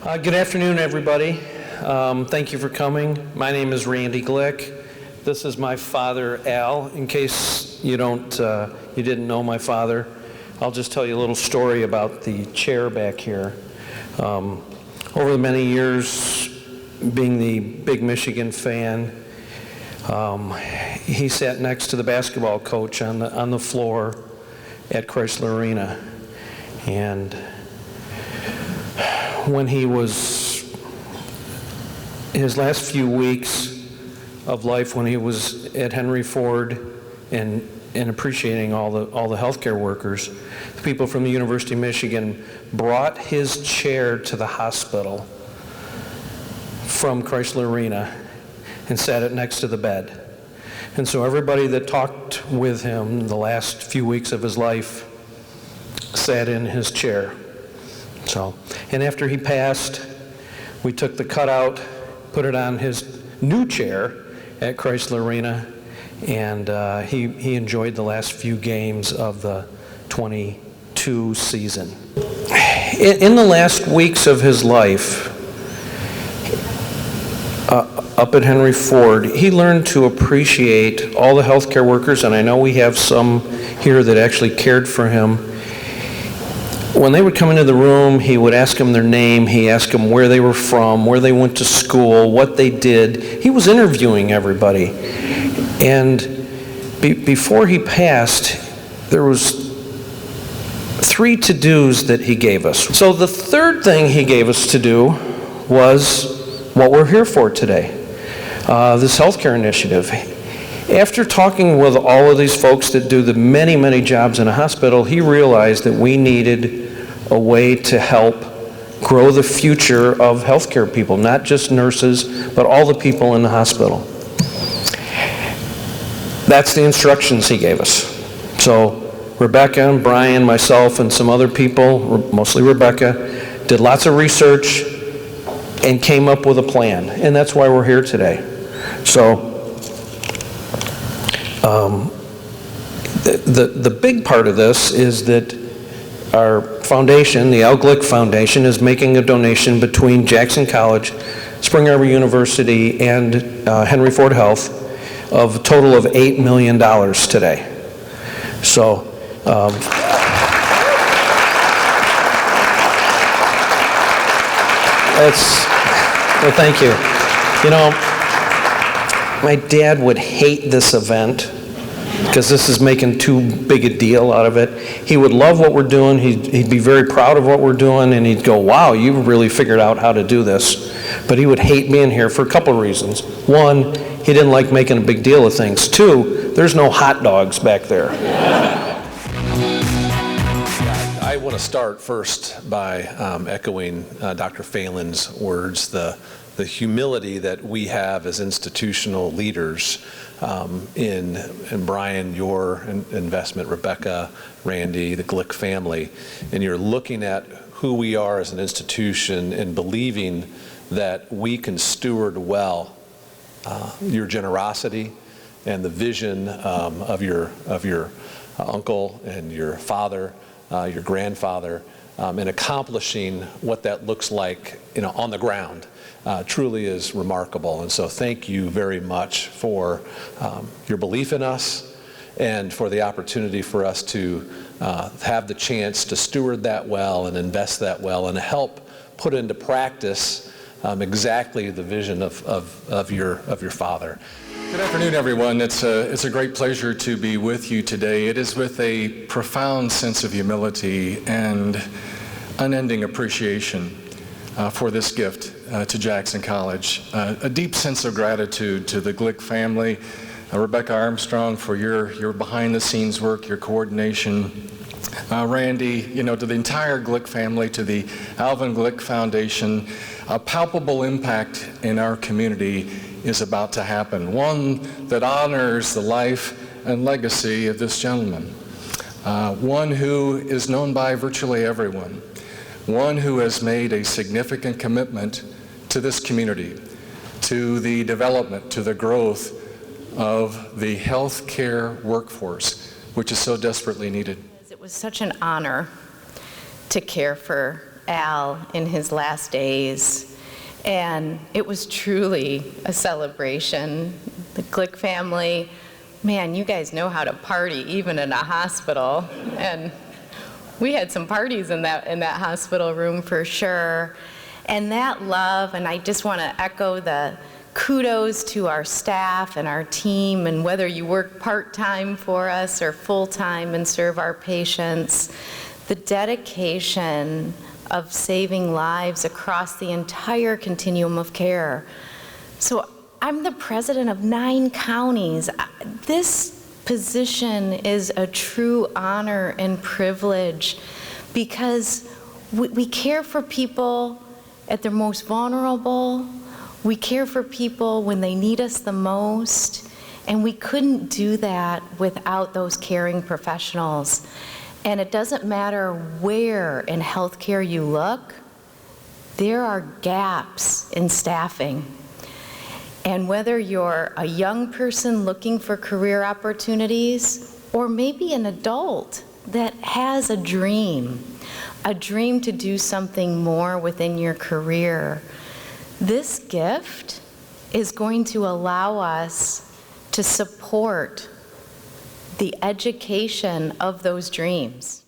Good afternoon, everybody. Thank you for coming. My name is Randy Glick. This is my father, Al. In case you didn't know my father, I'll just tell you a little story about the chair back here. Over the many years, being the big Michigan fan, he sat next to the basketball coach on the floor at Chrysler Arena, and when he was his last few weeks of life, when he was at Henry Ford and appreciating all the healthcare workers, the people from the University of Michigan brought his chair to the hospital from Chrysler Arena and sat it next to the bed. And so everybody that talked with him the last few weeks of his life sat in his chair. And after he passed, we took the cutout, put it on his new chair at Chrysler Arena, and he enjoyed the last few games of the 22 season. In the last weeks of his life, up at Henry Ford, he learned to appreciate all the healthcare workers, and I know we have some here that actually cared for him. When they would come into the room, he would ask them their name, he asked them where they were from, where they went to school, what they did. He was interviewing everybody. And before he passed, there was 3 to-dos that he gave us. So the third thing he gave us to do was what we're here for today, this healthcare initiative. After talking with all of these folks that do the many, many jobs in a hospital, he realized that we needed a way to help grow the future of healthcare people, not just nurses, but all the people in the hospital. That's the instructions he gave us. So Rebecca and Brian, myself, and some other people, mostly Rebecca, did lots of research and came up with a plan. And that's why we're here today. So the big part of this is that our foundation, the Al Glick Foundation, is making a donation between Jackson College, Spring Arbor University, and Henry Ford Health of a total of $8 million today. So well, thank you. You know, my dad would hate this event because this is making too big a deal out of it. He would love what we're doing. He'd be very proud of what we're doing, and he'd go, wow, you've really figured out how to do this. But he would hate being here for a couple of reasons. One, he didn't like making a big deal of things. Two, there's no hot dogs back there. I want to start first by echoing Dr. Phelan's words, the humility that we have as institutional leaders in Brian, your investment, Rebecca, Randy, the Glick family, and you're looking at who we are as an institution and believing that we can steward well your generosity and the vision of your uncle and your father, your grandfather, and accomplishing what that looks like, on the ground. Truly is remarkable. And so thank you very much for your belief in us and for the opportunity for us to have the chance to steward that well and invest that well and help put into practice exactly the vision of your father. Good afternoon, everyone. It's a great pleasure to be with you today. It is with a profound sense of humility and unending appreciation for this gift to Jackson College. A deep sense of gratitude to the Glick family, Rebecca Armstrong, for your behind-the-scenes work, your coordination. Randy, to the entire Glick family, to the Alvin Glick Foundation. A palpable impact in our community is about to happen, one that honors the life and legacy of this gentleman, one who is known by virtually everyone, one who has made a significant commitment to this community, to the development, to the growth of the healthcare workforce, which is so desperately needed. It was such an honor to care for Al in his last days, and it was truly a celebration. The Glick family, man, you guys know how to party even in a hospital, and we had some parties in that hospital room for sure. And that love, and I just want to echo the kudos to our staff and our team, and whether you work part-time for us or full-time and serve our patients, the dedication of saving lives across the entire continuum of care. So I'm the president of 9 counties. This position is a true honor and privilege because we care for people at their most vulnerable. We care for people when they need us the most, and we couldn't do that without those caring professionals. And it doesn't matter where in healthcare you look, there are gaps in staffing. And whether you're a young person looking for career opportunities, or maybe an adult that has a dream to do something more within your career, this gift is going to allow us to support the education of those dreams.